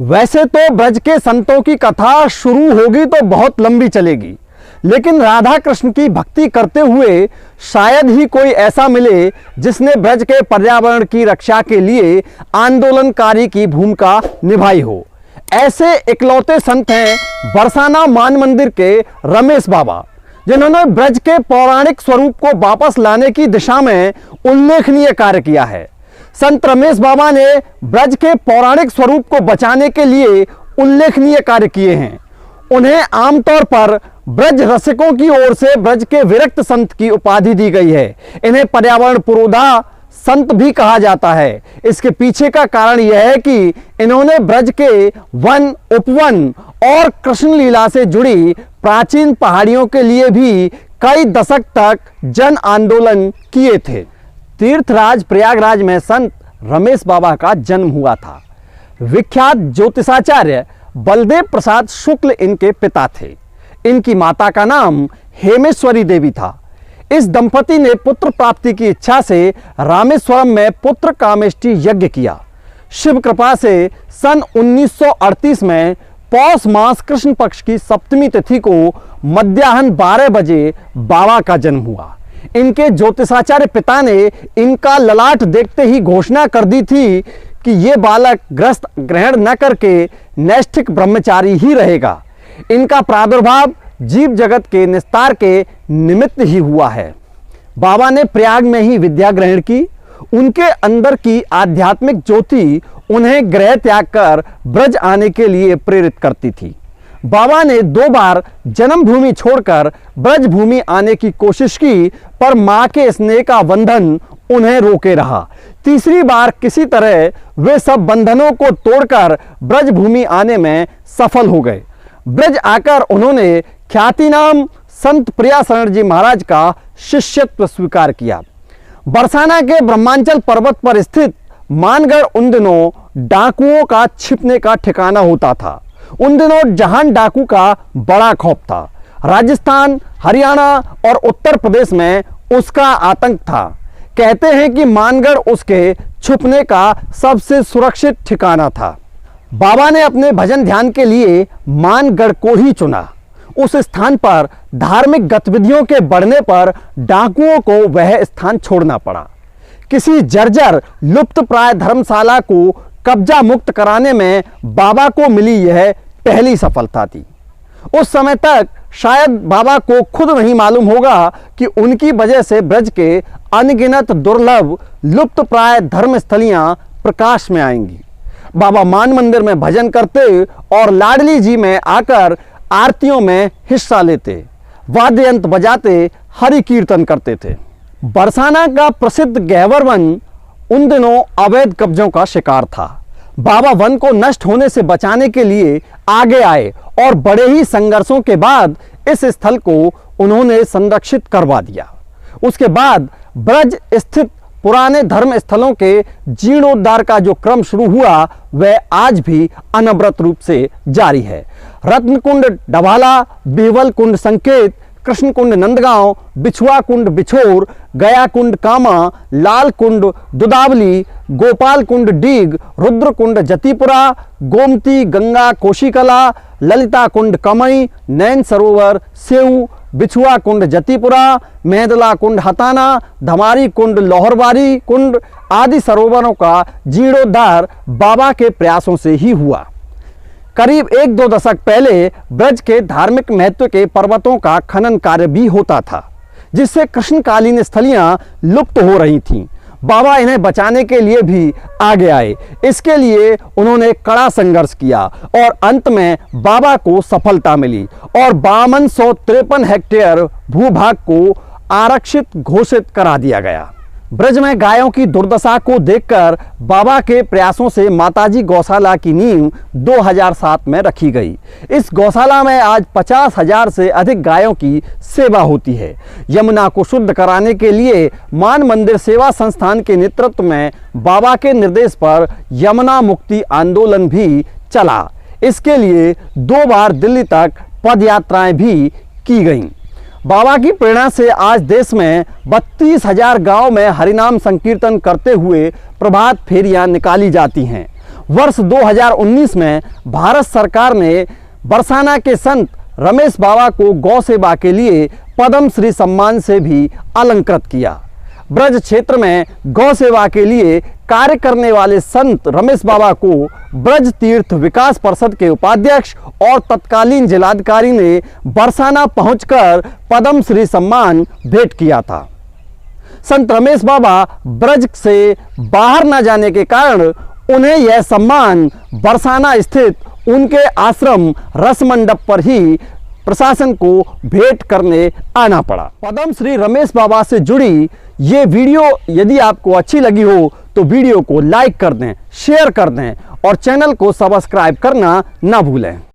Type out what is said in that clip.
वैसे तो ब्रज के संतों की कथा शुरू होगी तो बहुत लंबी चलेगी, लेकिन राधा कृष्ण की भक्ति करते हुए शायद ही कोई ऐसा मिले जिसने ब्रज के पर्यावरण की रक्षा के लिए आंदोलनकारी की भूमिका निभाई हो। ऐसे इकलौते संत हैं बरसाना मान मंदिर के रमेश बाबा, जिन्होंने ब्रज के पौराणिक स्वरूप को वापस लाने की दिशा में उल्लेखनीय कार्य किया है। संत रमेश बाबा ने ब्रज के पौराणिक स्वरूप को बचाने के लिए उल्लेखनीय कार्य किए हैं। उन्हें आमतौर पर ब्रज रसिकों की ओर से ब्रज के विरक्त संत की उपाधि दी गई है। इन्हें पर्यावरण पुरोधा संत भी कहा जाता है। इसके पीछे का कारण यह है कि इन्होंने ब्रज के वन, उपवन और कृष्ण लीला से जुड़ी प्राचीन पहाड़ियों के लिए भी कई दशक तक जन आंदोलन किए थे। तीर्थराज प्रयागराज में संत रमेश बाबा का जन्म हुआ था। विख्यात ज्योतिषाचार्य बलदेव प्रसाद शुक्ल इनके पिता थे। इनकी माता का नाम हेमेश्वरी देवी था। इस दंपति ने पुत्र प्राप्ति की इच्छा से रामेश्वरम में पुत्र कामेष्टि यज्ञ किया। शिव कृपा से सन 1938 में पौष मास कृष्ण पक्ष की सप्तमी तिथि को मध्याह्न 12 बजे बाबा का जन्म हुआ। इनके ज्योतिषाचार्य पिता ने इनका ललाट देखते ही घोषणा कर दी थी कि ये बालक ग्रस्त ग्रहण न करके नैष्ठिक ब्रह्मचारी ही रहेगा। इनका प्रादुर्भाव जीव जगत के निस्तार के निमित्त ही हुआ है। बाबा ने प्रयाग में ही विद्या ग्रहण की। उनके अंदर की आध्यात्मिक ज्योति उन्हें गृह त्याग कर ब्रज आने के लिए प्रेरित करती थी। बाबा ने 2 बार जन्मभूमि छोड़कर ब्रज भूमि आने की कोशिश की, पर मां के स्नेह का बंधन उन्हें रोके रहा। तीसरी बार किसी तरह वे सब बंधनों को तोड़कर ब्रज भूमि आने में सफल हो गए। ब्रज आकर उन्होंने ख्यातिनाम संत प्रियाशरण जी महाराज का शिष्यत्व स्वीकार किया। बरसाना के ब्रह्मांचल पर्वत पर स्थित मानगढ़ उन दिनों डाकुओं का छिपने का ठिकाना होता था। उन दिनों जहां डाकू का बड़ा खौफ था। राजस्थान, हरियाणा और उत्तर प्रदेश में उसका आतंक था। कहते हैं कि मानगढ़ उसके छुपने का सबसे सुरक्षित ठिकाना था। बाबा ने अपने भजन ध्यान के लिए मानगढ़ को ही चुना। उस स्थान पर धार्मिक गतिविधियों के बढ़ने पर डाकुओं को वह स्थान छोड़ना पड़ा। किसी जर्जर लुप्त प्राय धर्मशाला को कब्जा मुक्त कराने में बाबा को मिली यह पहली सफलता थी। उस समय तक शायद बाबा को खुद नहीं मालूम होगा कि उनकी वजह से ब्रज के अनगिनत दुर्लभ लुप्त प्राय धर्मस्थलियां प्रकाश में आएंगी। बाबा मान मंदिर में भजन करते और लाडली जी में आकर आरतियों में हिस्सा लेते, वाद्य यंत्र बजाते, हरि कीर्तन करते थे। बरसाना का प्रसिद्ध गहवर वन उन दिनों अवैध कब्जों का शिकार था। बाबा वन को नष्ट होने से बचाने के लिए आगे आए और बड़े ही संघर्षों के बाद इस स्थल को उन्होंने संरक्षित करवा दिया। उसके बाद ब्रज स्थित पुराने धर्म स्थलों के जीर्णोद्धार का जो क्रम शुरू हुआ वह आज भी अनवरत रूप से जारी है। रत्नकुंड डभाला, बीवल कुंड संकेत, कृष्ण कुंड नंदगांव, बिछुआ कुंड बिछोर, गया कुंड कामा, लाल कुंड दुदावली, गोपाल कुंड डीग, रुद्र कुंड जतीपुरा, गोमती गंगा कोशिकला, ललिता कुंड कमई, नैन सरोवर सेऊ, बिछुआ कुंड जतीपुरा, मेहदला कुंड हताना, धमारी कुंड लोहरबारी कुंड आदि सरोवरों का जीर्णोद्धार बाबा के प्रयासों से ही हुआ। करीब 1-2 दशक पहले ब्रज के धार्मिक महत्व के पर्वतों का खनन कार्य भी होता था, जिससे कृष्णकालीन स्थलियां लुप्त हो रही थीं। बाबा इन्हें बचाने के लिए भी आगे आए। इसके लिए उन्होंने कड़ा संघर्ष किया और अंत में बाबा को सफलता मिली और 5253 हेक्टेयर भूभाग को आरक्षित घोषित करा दिया गया। ब्रज में गायों की दुर्दशा को देखकर बाबा के प्रयासों से माताजी गौशाला की नींव 2007 में रखी गई। इस गौशाला में आज 50,000 से अधिक गायों की सेवा होती है। यमुना को शुद्ध कराने के लिए मान मंदिर सेवा संस्थान के नेतृत्व में बाबा के निर्देश पर यमुना मुक्ति आंदोलन भी चला। इसके लिए 2 बार दिल्ली तक पद यात्राएं भी की गईं। बाबा की प्रेरणा से आज देश में 32,000 गांव में हरिनाम संकीर्तन करते हुए प्रभात फेरियां निकाली जाती हैं। वर्ष 2019 में भारत सरकार ने बरसाना के संत रमेश बाबा को गौ सेवा के लिए पद्म श्री सम्मान से भी अलंकृत किया। ब्रज क्षेत्र में गौ सेवा के लिए कार्य करने वाले संत रमेश बाबा को ब्रज तीर्थ विकास परिषद के उपाध्यक्ष और तत्कालीन जिलाधिकारी ने बरसाना पहुंचकर पद्म श्री सम्मान भेंट किया था। संत रमेश बाबा ब्रज से बाहर न जाने के कारण उन्हें यह सम्मान बरसाना स्थित उनके आश्रम रस मंडप पर ही प्रशासन को भेंट करने आना पड़ा। पद्म श्री रमेश बाबा से जुड़ी ये वीडियो यदि आपको अच्छी लगी हो तो वीडियो को लाइक कर दें, शेयर कर दें और चैनल को सब्सक्राइब करना ना भूलें।